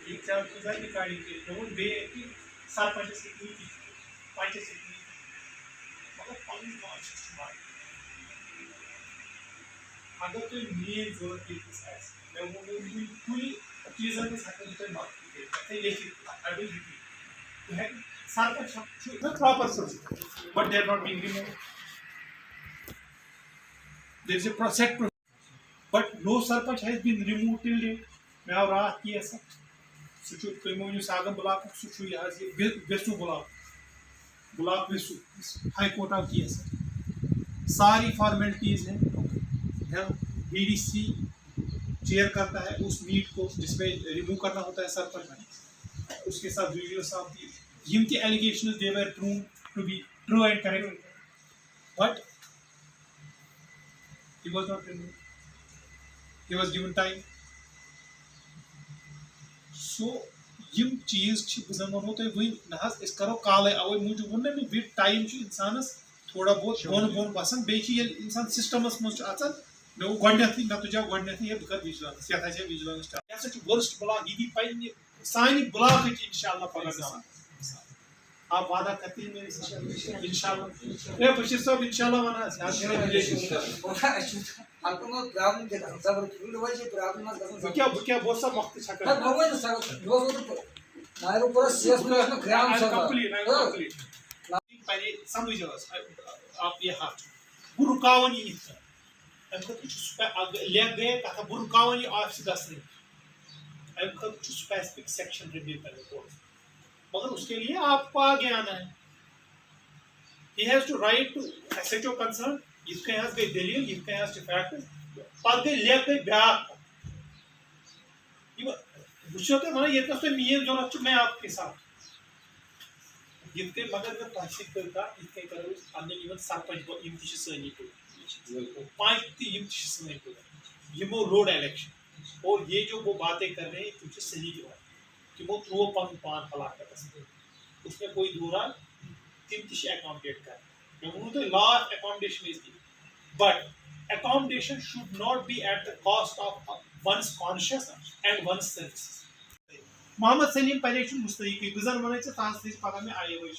Exam की जाए recording के दोनों बे की सरपंच से की पंच से की मगर पन काज स्मार्ट अगर तो मेन जरूरत की साइज मैं वो कोई चीजन के साथ तो मार्क के ये आई विल रिपीट तो है sarpanch the proper procedure but they are not being removed there is a set but no sarpanch has been removed till date मैं और रात की ऐसा सुचु तुम वो सागम ब्लॉक सुचु यहाँ से Vesu block Vesu high court of की ऐसा सारी फॉर्मेलिटीज हैं बीडीसी चेयर करता है उस मीट को जिसमें रिमूव करना होता है सरपंच उसके साथ वीडियोस ऑफ दी यम की allegations they were prove to be true and correct but he was not removed he was given time so यम चीज छ बजन वनो तो वही नहस इस करो काले अवे मूजूब वन में विद टाइम छ इंसानस थोड़ा बहुत बोन बसन बे छ ये इंसान सिस्टमस मस आचन मे वो गडनथी न तुजा गडनथी ये बकर विजिलेंस या था विजिलेंस या सच वर्स्ट ब्लॉक यदि पाइन सानी ब्लॉक की इंशाल्लाह पगड़ आप वादा करते हैं मेरे साथ इंशाल्लाह ए बशीर साहब इंशाल्लाह वना आपको प्रॉब्लम के सब फील्ड वाइज प्रॉब्लम मत क्या बहुत सा वक्त छका है बहुत है सब वो नायरो पूरा सीएस में ग्राम सब कंप्लीट पहले समझो आप ये हाथ बुरकावन ये अब तो कुछ ले गए कथा बुरकावन ये ऑफिस गसने अब तो कुछ स्पेसिफिक सेक्शन रिव्यू करने को मगर उसके लिए आपको आगे आना है he has to write to SHO concerned इसके यहाँ से दलील इसके यहाँ से फैक्ट पर के ले के ब्याह ये बुझो तो माना ये तो मेन जो रख मैं आपके साथ इसके मगर मैं तहसील करता इसके करो अन्य इवन सरपंच को इम्तिश सनी को पांच ती इम्तिश सनी को ये वो रोड इलेक्शन और ये जो वो बातें कर रहे हैं तुमसे सही जो है कि वो थ्रो पान हलाक कर उसमें कोई दूरा तिम तिश अकोमोडेट कर मैं तो law of accommodation is but accommodation should not be at the cost of one's conscious and one's services Mohammad Salim परेशान मुस्तैकी गुजर होने से ताज से पता में आए हुए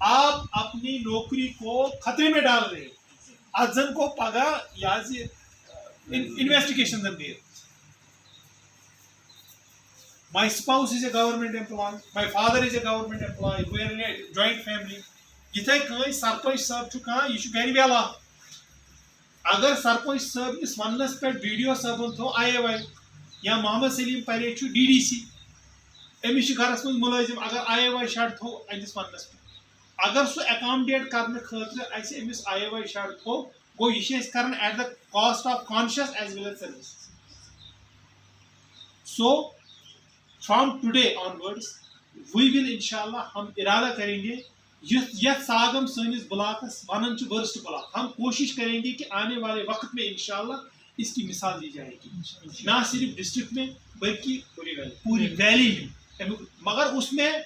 आप अपनी नौकरी को खतरे में डाल रहे हो अजन को पगा या investigation they My spouse is a government employee. My father is a government employee. We are in a joint family. इथे कहीं सरपंच साहब चुका ये चु गरी वेला अगर सरपंच साहब इस वनस पे वीडियो साहब तो आए वाई या मोहम्मद सलीम परे चु डीडीसी एमिश घरस में मुलाजिम अगर आए वाई शर्ट थो अजिस वनस पे अगर सो अकोमोडेट करने खतर ऐसे एमिस आए वाई शर्ट थो गो ये करन at the cost of conscious as well as service so From today onwards, we will inshallah हम इरादा करेंगे यह सागम सनिस ब्लॉकस वनन च वर्स्ट ब्लॉक हम कोशिश करेंगे कि आने वाले वक्त में इंशाल्लाह इसकी मिसाल दी जाएगी ना सिर्फ डिस्ट्रिक्ट में बल्कि पूरी वैली में मगर उसमें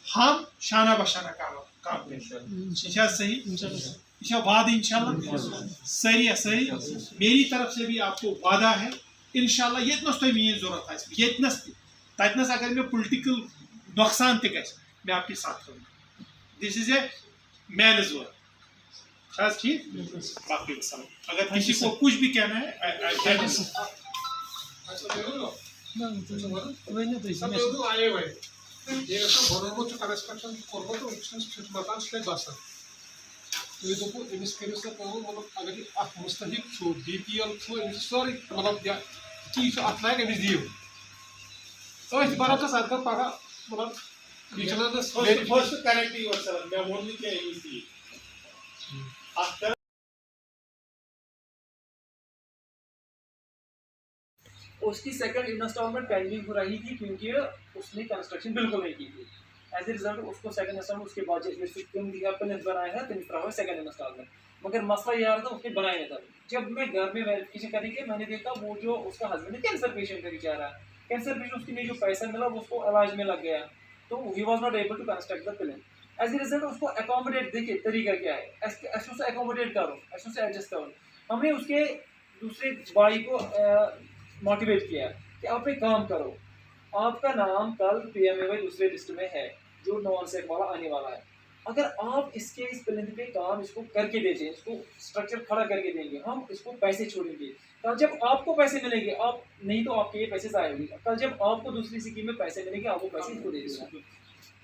हम शाना बशाना काम करेंगे सही वादा इंशाल्लाह सही मेरी तरफ से भी आपको वादा है इंशाल्लाह यतनस तो मेन जरूरत है यतनस ततनस अगर मैं पॉलिटिकल नुकसान तक मैं आपके साथ करूँगा this is a manage work ठीक बाकी अगर किसी को कुछ भी कहना है So it's बारा का साथ का पारा मतलब विजिलेंस फर्स्ट करेक्ट योरसेल्फ मैं बोलने क्या है इसलिए आफ्टर उसकी सेकंड इंस्टॉलमेंट पेंडिंग हो रही थी क्योंकि उसने कंस्ट्रक्शन बिल्कुल नहीं की थी एज ए रिजल्ट उसको सेकंड इंस्टॉलमेंट उसके बजट में से कम दिया प्लान बनाया है तो फिर सेकंड इंस्टॉलमेंट मगर मसला ये आ रहा था उसने बनाया नहीं था जब मैं घर में वेरिफिकेशन करने के मैंने देखा वो जो उसका हस्बैंड है कैंसर पेशेंट है बेचारा कैंसर पेशेंट उसके लिए जो पैसा मिला वो उसको इलाज में लग गया तो he was not able to construct the plan as a result उसको अकोमोडेट देखिए तरीका क्या है ऐसे से अकोमोडेट करो ऐसे से एडजस्ट करो हमने उसके दूसरे भाई को मोटिवेट किया कि आप एक काम करो आपका नाम कल PMAY दूसरे लिस्ट में है जो नॉन सेक वाला आने वाला है। अगर आप इसके इस प्लिंथ पे काम इसको करके देंगे, इसको स्ट्रक्चर खड़ा करके देंगे, हम इसको पैसे छोड़ेंगे, कल जब आपको पैसे मिलेंगे, आप नहीं तो आपके ये पैसे ज़ाया होंगे, कल जब आपको दूसरी स्कीम में पैसे मिलेंगे आपको पैसे इसको दे देगा।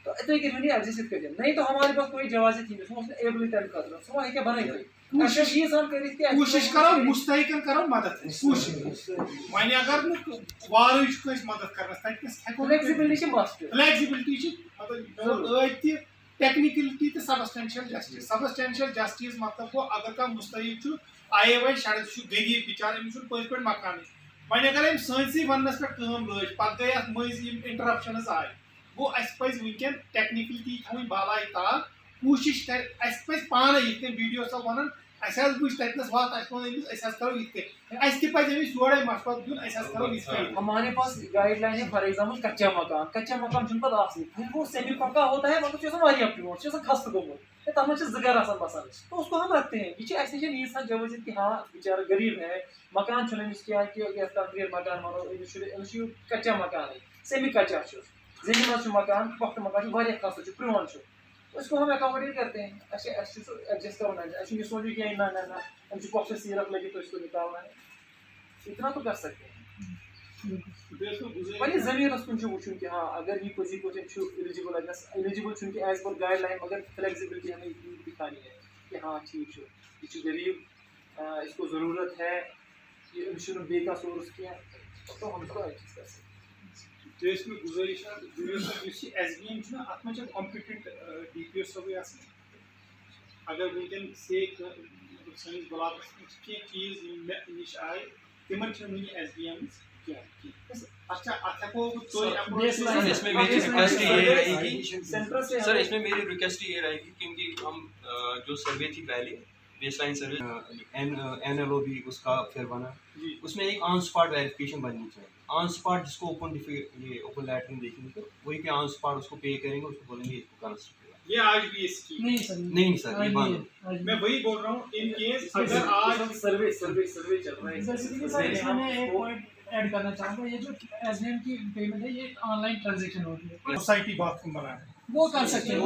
तो इतने की नहीं एडजस्ट कर नहीं तो हमारे पास कोई जवाज़ थी उसने एबिलिटी कर दो सो है क्या बनाएंगे कोशिश ये सब करी थी कोशिश करो मुस्तहिकन करो मदद कोशिश माने अगर न वार कोई मदद करनस तकस हेको फ्लेक्सिबिलिटी मस्ट फ्लेक्सिबिलिटी मतलब एति टेक्निकलिटी तो सबस्टेंशियल जस्टिस मतलब को अगर का मुस्तहिक छु आए वै शायद छु गरीब बेचारे छु कोई कोई मकान माने अगर हम सैंसी वनस पे काम लज पत गय मज इंटरप्शंस आए वो अस वनकन टेक्निकलिटी थी बाला ताल कोशिश कर पान ये वीडियो सब वन बुझ तथनस वात करो ये थोड़े मशवत दिन करो हमारे पास गाइडलाइन है फॉर एग्जांपल कच्चा मकान जुन पद आसनी वो सेमी पक्का होता है मगर चुन वारिया प्योर चुन खस्त गोमुत तब में जगर आसान बसान तो उसको हम रखते हैं ये ऐसे ये जवाब कि हाँ बेचारा गरीब है मकान चुन क्या कि कंक्रीट मकान मानो कच्चा मकान है सेमी कच्चा जमीन में मकान पख्त मकान वारिया खस्त प्रोन उसको हम अकोमोडेट करते हैं एडजस्ट करना है सोचो कि ना ना ना हम पक्ष सीरप लगी तो इसको निकालना है इतना तो कर सकते हैं वही जमीन कुन वो कि हाँ अगर ये पजी पे एलिजिबल एलिजिबल कि एज पर गाइडलाइन मगर फ्लेक्सिबिलिटी हमें दिखानी है कि हाँ ठीक ये गरीब इसको ज़रूरत है ये बे का सोर्स किया तो हम इसको एडजस्ट कर सकते हैं तो इसमें गुजारिश SBM अत कॉम्पिटेंट DPO सब अगर वनकन से सैनिस ब्लॉक चीज नश आए तिमन SBM अच्छा सर इसमें मेरी रिक्वेस्ट ये रहेगी सर इसमें मेरी रिक्वेस्ट ये रहेगी क्योंकि हम जो सर्वे थी पहले बेसलाइन सर्वे NLOB उसका फिर बना उसमें एक ऑन स्पॉट वेरिफिकेशन बननी चाहिए ऑन स्पॉट जिसको ओपन लैटरिन देखेंगे तो वही पे ऑन स्पॉट उसको पे करेंगे उसको बोलेंगे इसको कंस्ट्रक्ट ये आज भी इसकी नहीं सर ये बंद मैं वही बोल रहा हूँ इन केस अगर आज सर्वे चल रहा है इसमें एक पॉइंट ऐड करना चाहूँगा ये जो SBM की पेमेंट है ये ऑनलाइन ट्रांजैक्शन होती है सोसाइटी बाथरूम बना है वो कर सकते हैं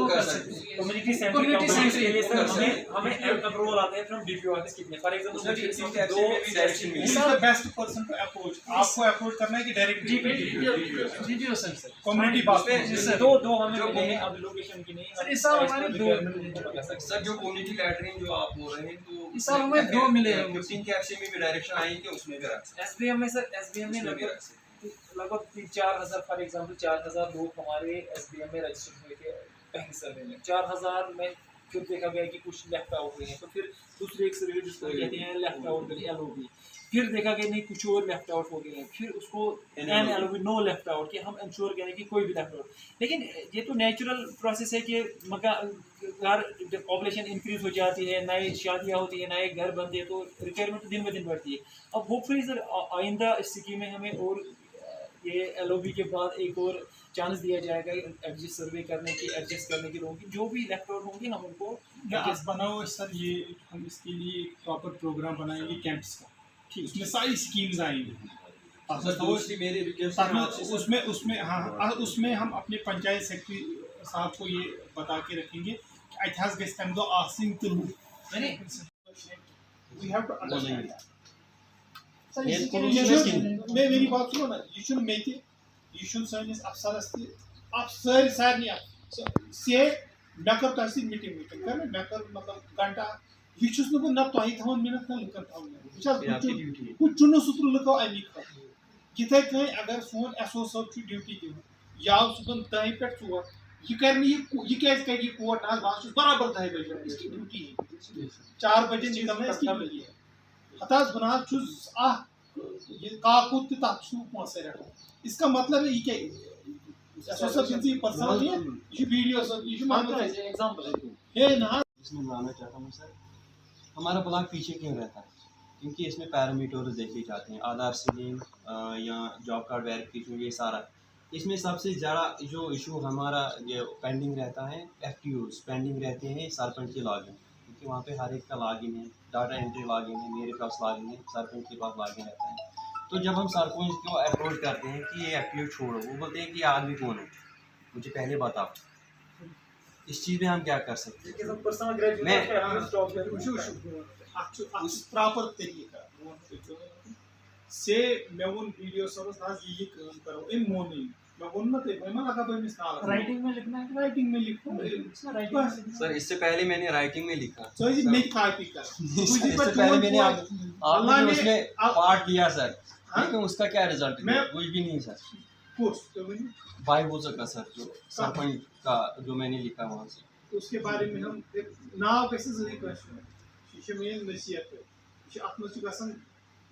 कम्युनिटी सेंटर के लिए सर हमें अप्रूवल आते हैं फ्रॉम DPO ऑफिस कितने फॉर एग्जांपल दो डायरेक्शन में is the best person to approach आपको अप्रोच करना है कि direct DPO sir community bathroom दो हमें मिले हैं अब लोकेशन की नहीं सर इस साल हमारे दो सर जो कम्युनिटी लैटरिन जो आप बोल रहे हैं तो इस साल हमें दो मिले हैं 15 के एफसी में भी डायरेक्शन आएंगे उसमें भी रख सकते हैं SBM में सर SBM में लगभग 4,000 फॉर एग्जांपल 4,000 लोग हमारे SBM में रजिस्टर हुए थे पहले सर्वे में 4,000 में फिर देखा गया कि कुछ लेफ्ट आउट हुए हैं तो फिर दूसरे एक सर्वे जिसको कहते हैं लेफ्ट आउट LOB फिर देखा गया नहीं कुछ और लेफ्ट आउट हो गए हैं फिर उसको NLOB नो लेफ्ट आउट कि हम इंश्योर करें कि कोई भी लेफ्ट आउट लेकिन ये तो नेचुरल प्रोसेस है कि घर जब पॉपुलेशन इंक्रीज हो जाती है नई शादियाँ होती है नए घर बनते हैं तो रिक्वायरमेंट दिन ब दिन बढ़ती है अब होपफुली सर आइंदा इस स्कीम में हमें और ये LOB के बाद एक और चांस दिया जाएगा एडजस्ट सर्वे करने की लोगों की जो भी लेफ्ट आउट होंगे हम उनको बनाओ सर ये हम इसके लिए एक प्रॉपर प्रोग्राम बनाएंगे कैंप्स का ठीक उसमें सारी स्कीम्स आएंगी मेरी रिक्वेस्ट उसमें हाँ उसमें हम अपने पंचायत सेक्रेटरी साहब को ये बता के रखेंगे कि अथास गस तम दो आसिन तो मैंने वी हैव टू अंडरस्टैंड मैं मेरी बात सुनो ना ये शुन मे ये शुन सैनिस अफसरस अफसर सारनी से मे कर तहसील मीटिंग कर मे कर मतलब घंटा ये चुस न ना तोही थवन मिनट ना लुकन थवन कुछ चुनो सुत्र लुको अमी ख किथे कहीं अगर सोन SO सब छु ड्यूटी दिव याव सुबन 10 पे 4 ये करनी ये कैसे कर ये कोर्ट ना बात बराबर 10 बजे इसकी ड्यूटी है 4 बजे निकलना इसकी ड्यूटी है हताश बना छु आ ये काकुत ताछु पहुंचे रखो इसका मतलब है ये क्या SO सब इनसी पर्सनल है ये वीडियो सब ये मानता है एग्जांपल है ना इसमें बताना चाहता हूँ सर हमारा ब्लॉक पीछे क्यों रहता है क्योंकि इसमें पैरामीटर्स देखे जाते हैं आधार सीलिंग या जॉब कार्ड वेरिफिकेशन ये सारा इसमें सबसे ज़्यादा जो इशू हमारा ये पेंडिंग रहता है FTOs पेंडिंग रहते हैं सरपंच के लॉगिन क्योंकि वहाँ पे हर एक का लॉगिन है डाटा एंट्री लॉगिन है मेरे पास लॉगिन है सरपंच के पास लॉगिन रहता है तो जब हम सरपंच को अप्रोच करते हैं कि ये एफपीओ छोड़ो, वो बोलते हैं कि ये आदमी कौन है, मुझे पहले बताओ। इस चीज़ में हम क्या कर सकते हैं? प्रॉपर तरीका से मैं वो वीडियो सब आज ये काम करो इन मोनी मैं वो ना ते मैं लगा भाई मिसाल राइटिंग में लिखना है, राइटिंग में लिखो बस सर इससे पहले मैंने राइटिंग में लिखा। सो ये मैं कॉपी कर इससे पहले मैंने आपने उसमें पार्ट दिया सर, लेकिन उसका क्या रिजल्ट है? कुछ भी नहीं सर। पोस्ट तो मैंने भाई हो सका सर, जो सरपंच का जो मैंने लिखा वहाँ से, उसके बारे में हम नाव कैसे जरूरी क्वेश्चन शीशे में नसीहत है शीशे आत्मचु कसम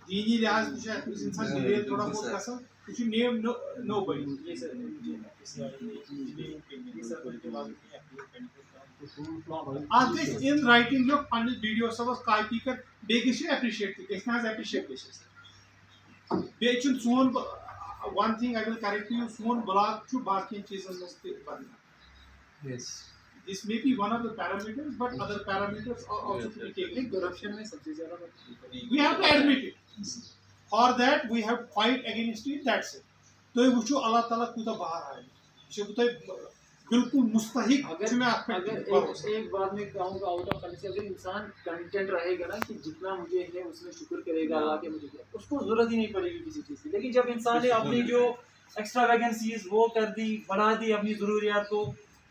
दीनी लिहाज कुछ है कुछ इंसान के थोड़ा बहुत कसम कुछ नेम नो बड़ी ये सर आगे इन राइटिंग जो पन्ने वीडियो सब कॉपी कर बेगिश एप्रिशिएट किसना एप्रिशिएट किस बेचुन सोन one thing I will correct you सोन ब्लॉग छु बाकी चीजन मस्ती बनना yes this may be one of the parameters but other parameters are also to be taken. corruption में सबसे ज़्यादा We have to admit it. For that we have to fight against it. That's it. तो ये वो अल्लाह ताला कुछ बाहर आए जो तो बिल्कुल मुस्तहिक अगर एक बात में कहूँगा आउट ऑफ कंटेंट, अगर इंसान कंटेंट रहेगा ना कि जितना मुझे है उसमें शुक्र करेगा अल्लाह के, मुझे उसको जरूरत ही नहीं पड़ेगी किसी चीज़ की। लेकिन जब इंसान ने अपनी जो एक्स्ट्रावेगेंसीज वो कर दी, बढ़ा दी अपनी ज़रूरियात को,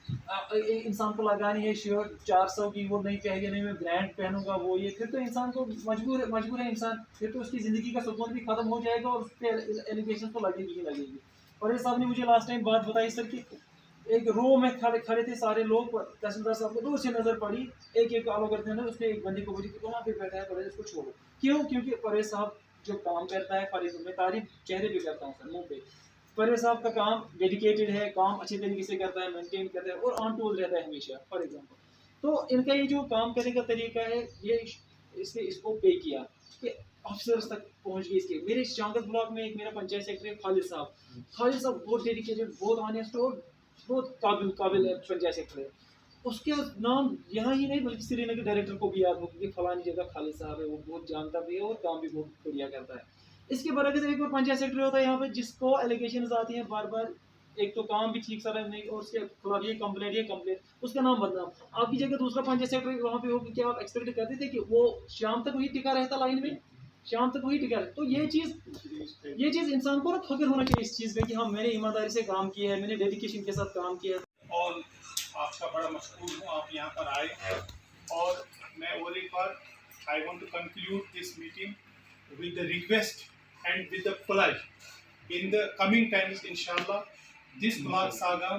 इंसान को लगानी है शर्ट 400 की, वो नहीं कहेगा नहीं मैं ब्रांड पहनूंगा वो ये, फिर तो इंसान को मजबूर है इंसान, फिर तो उसकी ज़िंदगी का सुकून भी ख़त्म हो जाएगा और उस पर एलिगेशन तो लगेगी ही लगेगी। और ये साहब ने मुझे लास्ट टाइम बात बताई सर कि एक रो में खड़े थे सारे लोग, तहसीलदार साहब को दूर से नज़र पड़ी, एक आलो करते हैं ना, उसने एक बंदी को बोली कि वहाँ पे बैठा है परेज, उसको छोड़ो। क्यों? क्योंकि परेज साहब जो काम करता है, परेज में तारीफ चेहरे पे करता हूँ सर, मुँह पे, परेज साहब का काम डेडिकेटेड है, काम अच्छे तरीके से करता है, मेंटेन करता है और ऑन टूल रहता है हमेशा। फॉर एग्जांपल तो इनका ये जो काम करने का तरीका है, ये इसको पे किया कि ऑफिसर्स तक पहुंच गई इसके। मेरे शांगत ब्लॉक में एक मेरा पंचायत सेक्रेटरी खालिद साहब बहुत डेडिकेटेड, बहुत ऑनेस्ट और बहुत काबिल पंचायत सेक्रेटरी है। उसके नाम यहाँ ही नहीं बल्कि श्रीनगर डायरेक्टर को भी याद हो कि फलानी जगह खालिद साहब है, वो बहुत जानता भी है और काम भी बहुत बढ़िया करता है। इसके बरकत एक और पंचायत सेक्रेटरी होता है यहाँ पे जिसको एलिगेशंस आती हैं बार बार, एक तो काम भी ठीक सारा नहीं और उसके खिलाफ ये कंप्लेंट, उसका नाम बदनाम। आपकी जगह दूसरा पंचायत सेक्रेटरी वहाँ पे हो, क्या आप एक्सपेक्ट करते थे कि वो शाम तक वही टिका रहता लाइन में, शाम तक वही टिका रहता? तो ये चीज़ इंसान को ना फख्र होना चाहिए इस चीज़ पे कि हाँ मैंने ईमानदारी से काम किया है, मैंने डेडिकेशन के साथ काम किया है। और आपका बड़ा मशकूर हूँ आप यहाँ पर आए, और मैं और एक बार I want to conclude this meeting with the request and with the pledge in the coming times inshallah this blog saga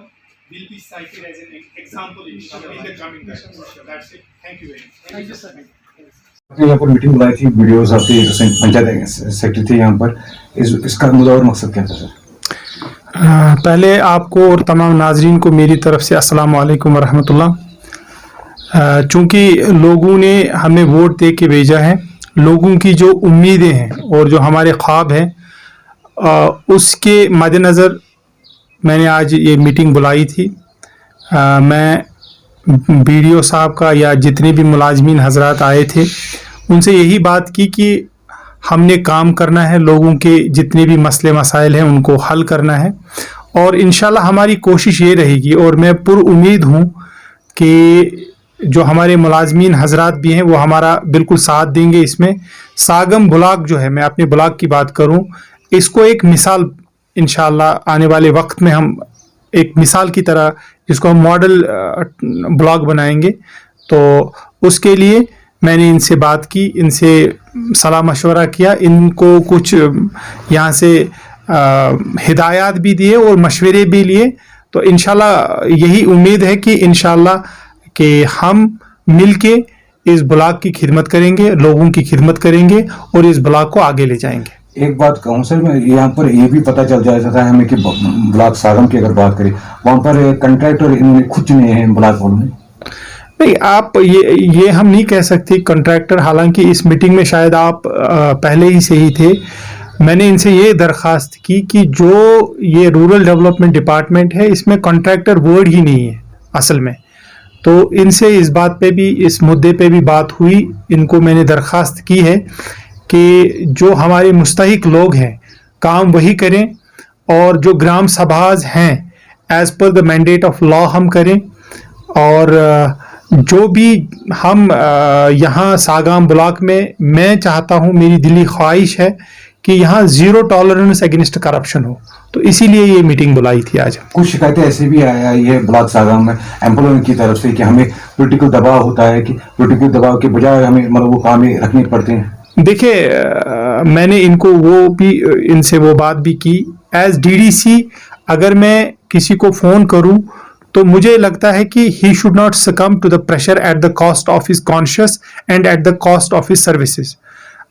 will be cited as an example inshallah in the coming times. That's it. Thank you very much. Thank you sir. आपने यहाँ पर meeting बुलाई थी, videos आपके panchayat secretary थे यहाँ पर, इसका मुद्दा और मकसद क्या था सर? पहले आपको और तमाम नाजरीन को मेरी तरफ से अस्सलाम वालेकुम वरहमतुल्लाह। चूँकि लोगों ने हमें वोट दे के भेजा है, लोगों की जो उम्मीदें हैं और जो हमारे ख्वाब हैं, उसके मद्देनज़र मैंने आज ये मीटिंग बुलाई थी। मैं BDO साहब का या जितने भी मुलाजमीन हजरात आए थे उनसे यही बात की कि हमने काम करना है, लोगों के जितने भी मसले मसाइल हैं उनको हल करना है, और इंशाल्लाह हमारी कोशिश ये रहेगी और मैं पुरुम्मीद हूँ कि जो हमारे मुलाजमीन हजरात भी हैं वो हमारा बिल्कुल साथ देंगे। इसमें सागम ब्लॉक जो है, मैं अपने ब्लॉक की बात करूं, इसको एक मिसाल इंशाल्लाह आने वाले वक्त में हम एक मिसाल की तरह जिसको हम मॉडल ब्लॉक बनाएंगे। तो उसके लिए मैंने इनसे बात की, इनसे सलाह मशवरा किया, इनको कुछ यहाँ से हिदायत भी दिए और मशवरे भी लिए। तो इंशाल्लाह यही उम्मीद है कि इंशाल्लाह कि हम मिलके इस ब्लॉक की खिदमत करेंगे, लोगों की खिदमत करेंगे और इस ब्लॉक को आगे ले जाएंगे। एक बात कहूँ सर, मैं यहाँ पर ये भी पता चल जाता था हमें कि ब्लॉक सागम की अगर बात करें, वहाँ पर कंट्रैक्टर इन्होंने खुद चुने हैं ब्लॉक वालों ने? नहीं, आप ये हम नहीं कह सकते कंट्रैक्टर, हालांकि इस मीटिंग में शायद आप पहले ही से ही थे। मैंने इनसे ये दरख्वास्त की कि जो ये रूरल डेवलपमेंट डिपार्टमेंट है इसमें कॉन्ट्रैक्टर वर्ड ही नहीं है असल में। तो इनसे इस बात पे भी, इस मुद्दे पे भी बात हुई। इनको मैंने दरख्वास्त की है कि जो हमारे मुस्तहिक लोग हैं काम वही करें, और जो ग्राम सभाज हैं as per the mandate of law हम करें, और जो भी हम यहाँ सागाम ब्लॉक में, मैं चाहता हूँ, मेरी दिली ख्वाहिश है कि यहाँ ज़ीरो टॉलरेंस अगेंस्ट करप्शन हो, तो इसीलिए ये मीटिंग बुलाई थी आज। कुछ शिकायतें ऐसे भी आया है ब्लॉक सागाम में एम्प्लॉय की तरफ से कि हमें पॉलिटिकल दबाव होता है, कि पॉलिटिकल दबाव के बजाय हमें मतलब वो काम रखने पड़ते हैं। देखिए, मैंने इनको वो भी, इनसे वो बात भी की, एज डीडीसी अगर मैं किसी को फ़ोन करूं तो मुझे लगता है कि he should not succumb to the pressure at the cost of his conscious and at the cost of his services.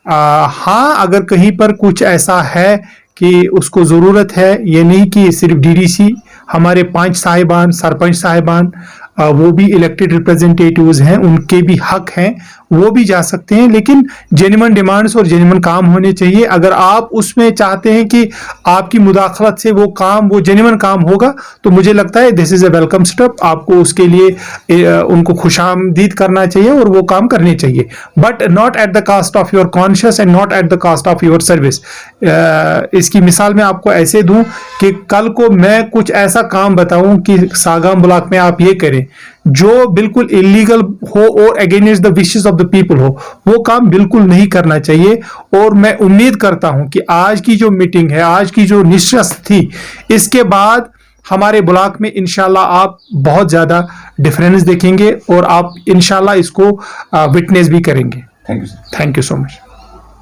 हाँ, अगर कहीं पर कुछ ऐसा है कि उसको ज़रूरत है, ये नहीं कि सिर्फ डीडीसी, हमारे 5 साहिबान, सरपंच साहिबान, वो भी इलेक्टेड रिप्रेजेंटेटिव्स हैं, उनके भी हक हैं, वो भी जा सकते हैं, लेकिन जेन्युइन डिमांड्स और जेन्युइन काम होने चाहिए। अगर आप उसमें चाहते हैं कि आपकी मुदाखलत से वो काम, वो जेन्युइन काम होगा, तो मुझे लगता है this is a welcome step. आपको उसके लिए उनको खुशामदीद करना चाहिए और वो काम करने चाहिए, but not at the cost of your conscious and not at the cost of your service. इसकी मिसाल मैं आपको ऐसे दूं कि कल को मैं कुछ ऐसा काम बताऊं कि सागाम ब्लॉक में आप ये करें जो बिल्कुल इलीगल हो और against the wishes of the people हो, वो काम बिल्कुल नहीं करना चाहिए। और मैं उम्मीद करता हूं कि आज की जो मीटिंग है, आज की जो निश्चित थी, इसके बाद हमारे ब्लॉक में इंशाल्लाह आप बहुत ज़्यादा डिफरेंस देखेंगे और आप इंशाल्लाह इसको विटनेस भी करेंगे। Thank you sir. Thank you so much.